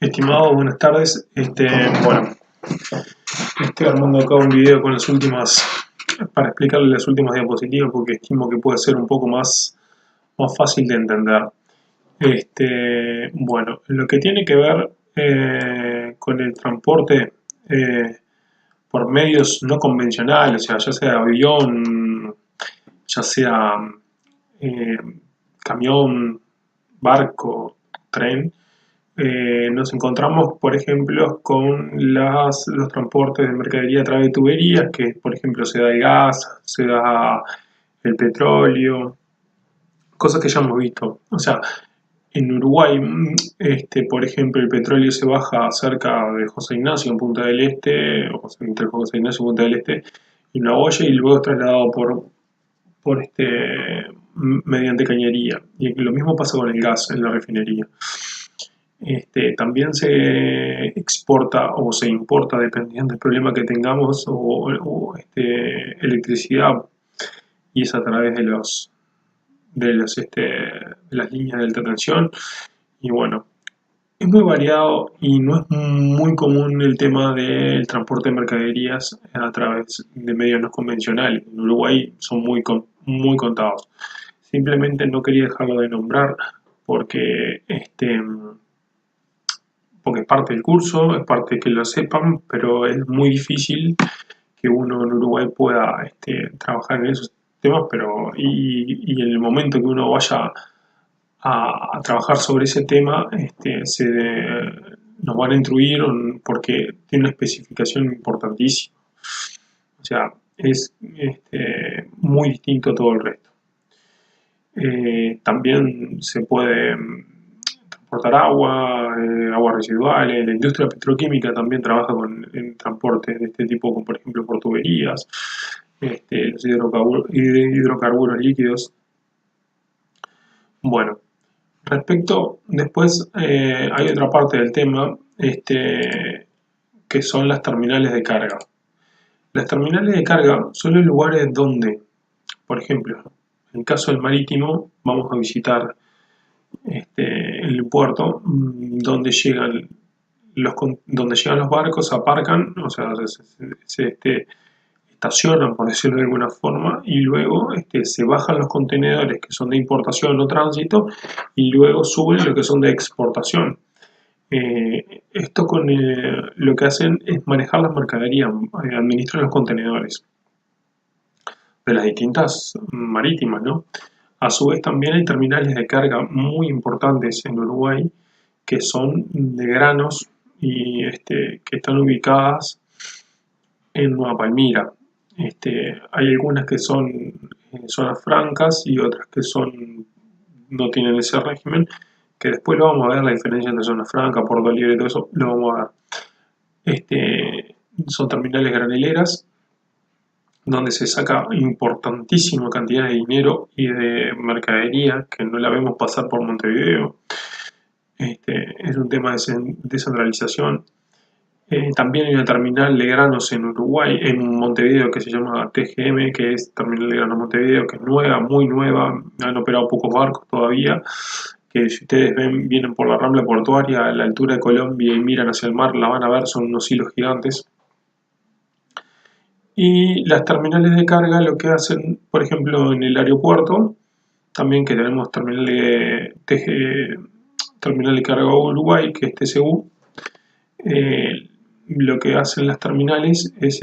Estimado, buenas tardes. Bueno, estoy armando acá un video con las últimas, para explicarle las últimas diapositivas, porque estimo que puede ser un poco más fácil de entender. Bueno, lo que tiene que ver con el transporte por medios no convencionales, o sea, ya sea avión, ya sea eh, camión, barco, tren. Nos encontramos, por ejemplo, con los transportes de mercadería a través de tuberías, que por ejemplo se da el gas, se da el petróleo, cosas que ya hemos visto. O sea, en Uruguay, por ejemplo, el petróleo se baja cerca de José Ignacio en Punta del Este, o sea, entre José Ignacio y Punta del Este, en una boya y luego es trasladado mediante cañería. Y lo mismo pasa con el gas en la refinería. También se exporta o se importa, dependiendo del problema que tengamos, electricidad, y es a través de las líneas de alta tensión. Y bueno, es muy variado y no es muy común el tema del transporte de mercaderías a través de medios no convencionales. En Uruguay son muy contados. Simplemente no quería dejarlo de nombrar porque porque es parte del curso, es parte de que lo sepan, pero es muy difícil que uno en Uruguay pueda trabajar en esos temas, y en el momento que uno vaya a trabajar sobre ese tema, nos van a instruir porque tiene una especificación importantísima. O sea, es muy distinto a todo el resto. También se puede transportar agua, aguas residuales. La industria petroquímica también trabaja en transportes de este tipo, como por ejemplo por tuberías, los hidrocarburos líquidos. Bueno, después hay otra parte del tema, que son las terminales de carga. Las terminales de carga son los lugares donde, por ejemplo, en el caso del marítimo, vamos a visitar el puerto donde llegan los barcos, aparcan, o sea, se estacionan, por decirlo de alguna forma, y luego se bajan los contenedores que son de importación o tránsito y luego suben los que son de exportación. Esto lo que hacen es manejar las mercaderías, administran los contenedores de las distintas marítimas, ¿no? A su vez también hay terminales de carga muy importantes en Uruguay que son de granos y que están ubicadas en Nueva Palmira. Hay algunas que son zonas francas y otras que no tienen ese régimen, que después lo vamos a ver, la diferencia entre zona franca, Puerto Libre y todo eso, lo vamos a ver. Son terminales granileras donde se saca importantísima cantidad de dinero y de mercadería que no la vemos pasar por Montevideo. Es un tema de descentralización. También hay una terminal de granos en Uruguay, en Montevideo, que se llama TGM, que es Terminal de Granos Montevideo, que es nueva, muy nueva. Han operado pocos barcos todavía, que si ustedes vienen por la rambla portuaria a la altura de Colombia y miran hacia el mar, la van a ver, son unos hilos gigantes. Y las terminales de carga lo que hacen, por ejemplo, en el aeropuerto, también que tenemos terminal de carga Uruguay, que es TCU, lo que hacen las terminales es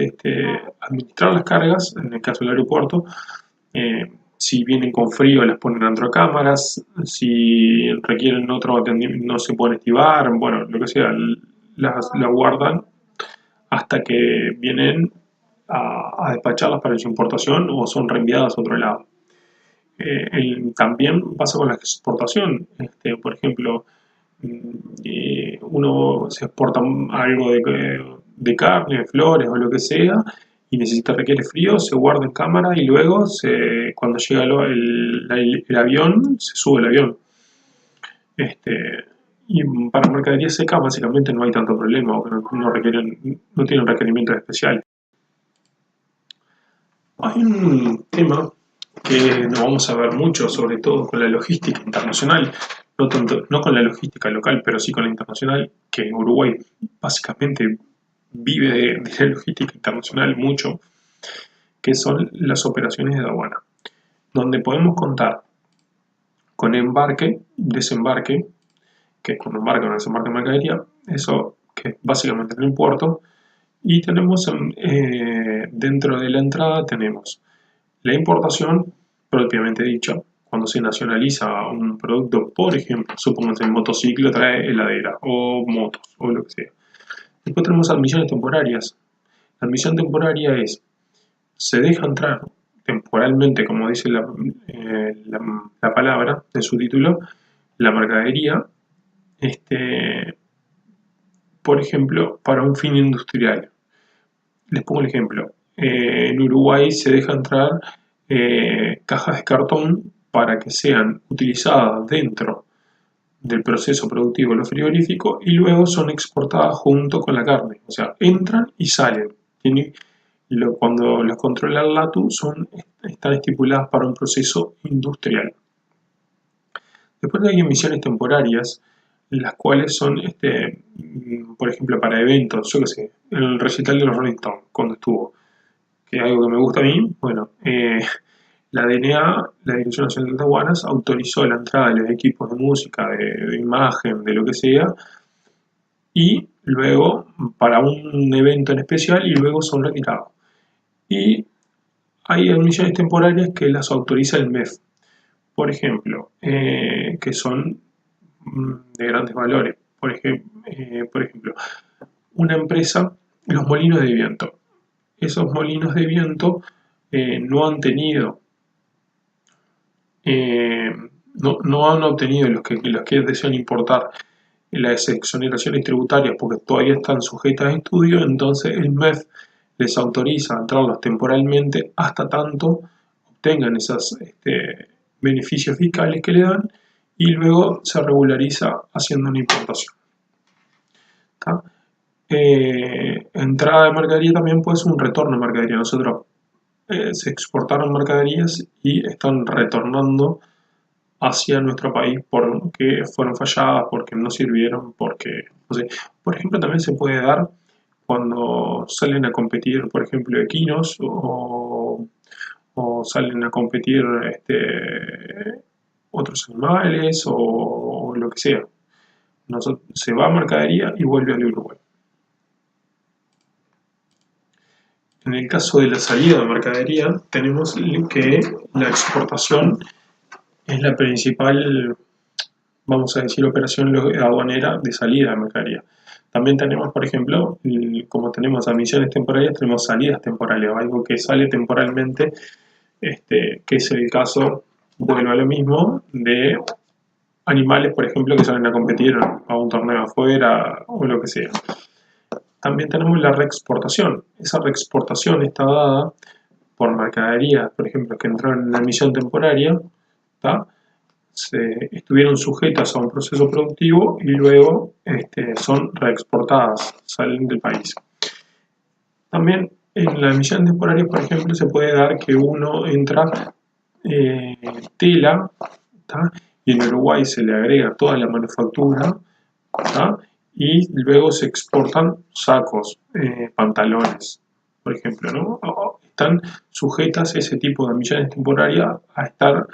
administrar las cargas, en el caso del aeropuerto. Si vienen con frío las ponen dentro de cámaras, si requieren otro atendimiento no se pueden estivar, bueno, lo que sea, las guardan hasta que vienen a despacharlas para su importación o son reenviadas a otro lado. También pasa con la exportación. Por ejemplo, uno se exporta algo de carne, flores o lo que sea, y requiere frío, se guarda en cámara y luego cuando llega el avión, se sube el avión. Y para mercadería seca básicamente no hay tanto problema, o que no tienen requerimientos especiales. Hay un tema que lo vamos a ver mucho, sobre todo con la logística internacional, no tanto, no con la logística local, pero sí con la internacional, que Uruguay básicamente vive de la logística internacional mucho, que son las operaciones de aduana, donde podemos contar con embarque, desembarque, que es cuando embarca o no desembarca mercadería, eso que es básicamente en el puerto, y tenemos dentro de la entrada tenemos la importación, propiamente dicho, cuando se nacionaliza un producto, por ejemplo, supongamos el motociclo trae heladera o motos o lo que sea. Después tenemos admisiones temporarias. La admisión temporaria es, se deja entrar temporalmente, como dice la palabra de su título, la mercadería, por ejemplo, para un fin industrial. Les pongo el ejemplo. En Uruguay se deja entrar cajas de cartón para que sean utilizadas dentro del proceso productivo de lo frigorífico y luego son exportadas junto con la carne. O sea, entran y salen. Cuando los controla el LATU están estipuladas para un proceso industrial. Después hay emisiones temporarias, las cuales son, por ejemplo, para eventos, yo qué sé, el recital de los Rolling Stones, cuando estuvo, que es algo que me gusta a mí, bueno, la DNA, la Dirección Nacional de Aduanas, autorizó la entrada de los equipos de música, de imagen, de lo que sea, y luego para un evento en especial y luego son retirados. Y hay emisiones temporarias que las autoriza el MEF, por ejemplo, que son de grandes valores. Por ejemplo, una empresa, los molinos de viento. Esos molinos de viento no han tenido, no han obtenido los que desean importar las exoneraciones tributarias porque todavía están sujetas a estudio, entonces el MEF les autoriza a entrarlos temporalmente hasta tanto obtengan esos beneficios fiscales que le dan y luego se regulariza haciendo una importación. Entrada de mercadería también puede ser un retorno de mercadería. Nosotros se exportaron mercaderías y están retornando hacia nuestro país porque fueron falladas, porque no sirvieron, porque, no sé. Por ejemplo, también se puede dar cuando salen a competir, por ejemplo, equinos o salen a competir otros animales o lo que sea. Se va a mercadería y vuelve al Uruguay. En el caso de la salida de mercadería, tenemos que la exportación es la principal, vamos a decir, operación aduanera de salida de mercadería. También tenemos, por ejemplo, como tenemos admisiones temporarias, tenemos salidas temporales, algo que sale temporalmente, que es el caso, vuelvo a lo mismo, de animales, por ejemplo, que salen a competir a un torneo afuera o lo que sea. También tenemos la reexportación. Esa reexportación está dada por mercaderías, por ejemplo, que entraron en la emisión temporaria, estuvieron sujetas a un proceso productivo y luego son reexportadas, salen del país. También en la emisión temporaria, por ejemplo, se puede dar que uno entra tela, y en Uruguay se le agrega toda la manufactura, y luego se exportan sacos, pantalones, por ejemplo, ¿no? Están sujetas ese tipo de emisiones temporarias a estar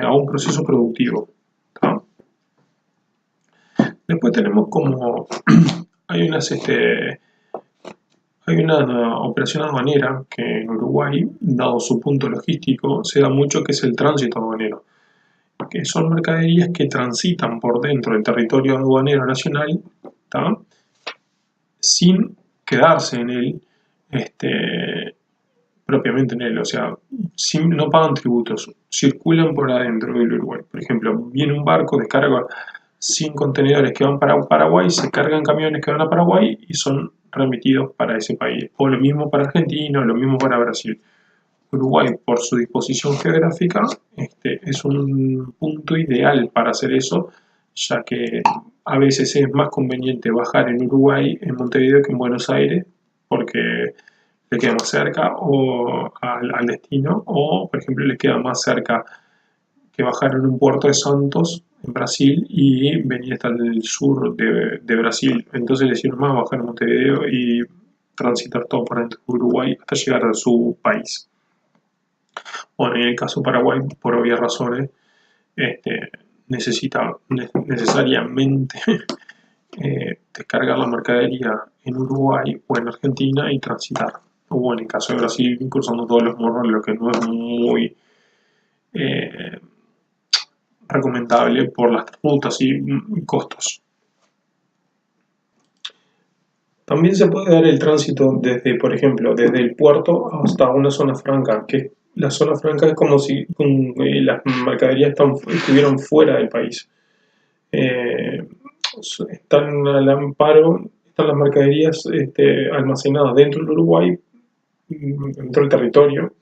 a un proceso productivo. Después tenemos como hay una operación aduanera que en Uruguay, dado su punto logístico, se da mucho, que es el tránsito aduanero, que son mercaderías que transitan por dentro del territorio aduanero nacional, sin quedarse en él, propiamente en él, o sea, no pagan tributos, circulan por adentro del Uruguay. Por ejemplo, viene un barco, descarga 100 contenedores que van para Paraguay, se cargan camiones que van a Paraguay y son remitidos para ese país. O lo mismo para Argentina, o lo mismo para Brasil. Uruguay, por su disposición geográfica, es un punto ideal para hacer eso, ya que a veces es más conveniente bajar en Uruguay, en Montevideo, que en Buenos Aires, porque le queda más cerca o al destino, o por ejemplo le queda más cerca que bajar en un puerto de Santos en Brasil y venía hasta el sur de Brasil. Entonces decidieron más bajar a Montevideo y transitar todo por dentro de Uruguay hasta llegar a su país. Bueno, en el caso de Paraguay, por obvias razones, necesita necesariamente descargar la mercadería en Uruguay o en Argentina y transitar. O en el caso de Brasil, cruzando todos los morros, lo que no es muy recomendable por las rutas y costos. También se puede dar el tránsito desde, por ejemplo, desde el puerto hasta una zona franca, que la zona franca es como si las mercaderías estuvieran fuera del país. Están al amparo, están las mercaderías almacenadas dentro del Uruguay, dentro del territorio,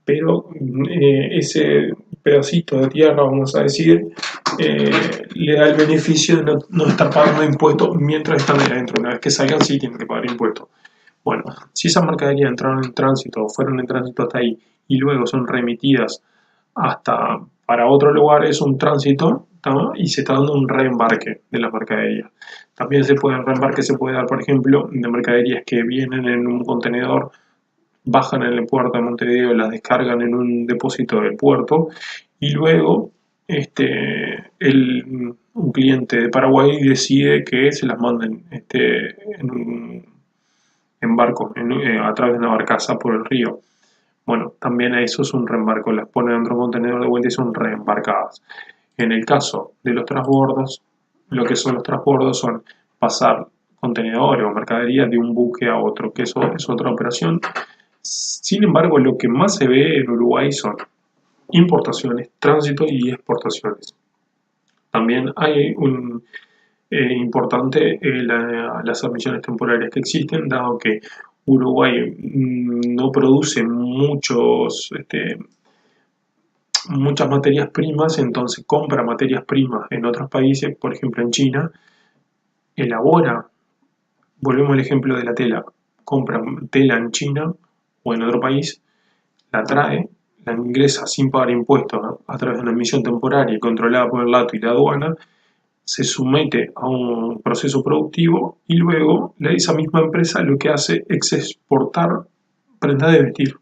pero ese pedacito de tierra, vamos a decir, le da el beneficio de no estar pagando impuestos mientras están ahí adentro. Una vez que salgan, sí tienen que pagar impuestos. Bueno, si esas mercaderías entraron en tránsito o fueron en tránsito hasta ahí y luego son remitidas para otro lugar, es un tránsito, ¿no? Y se está dando un reembarque de las mercaderías. También el reembarque se puede dar, por ejemplo, de mercaderías que vienen en un contenedor, bajan en el puerto de Montevideo, las descargan en un depósito del puerto y luego un cliente de Paraguay decide que se las manden en barco, a través de una barcaza por el río. Bueno, también eso es un reembarco, las ponen dentro de un contenedor de vuelta y son reembarcadas. En el caso de los transbordos, lo que son los transbordos son pasar contenedores o mercadería de un buque a otro, que eso es otra operación. Sin embargo, lo que más se ve en Uruguay son importaciones, tránsito y exportaciones. También hay un importante las admisiones temporarias que existen, dado que Uruguay no produce muchas materias primas, entonces compra materias primas en otros países, por ejemplo en China, elabora, volvemos al ejemplo de la tela, compra tela en China o en otro país, la trae, la ingresa sin pagar impuestos a través de una admisión temporaria controlada por el LATO y la aduana, se somete a un proceso productivo y luego esa misma empresa lo que hace es exportar prendas de vestir.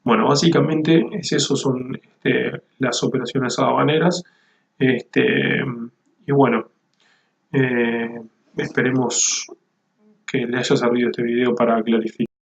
Bueno, básicamente eso son las operaciones aduaneras. Y bueno, esperemos que le haya servido este video para clarificar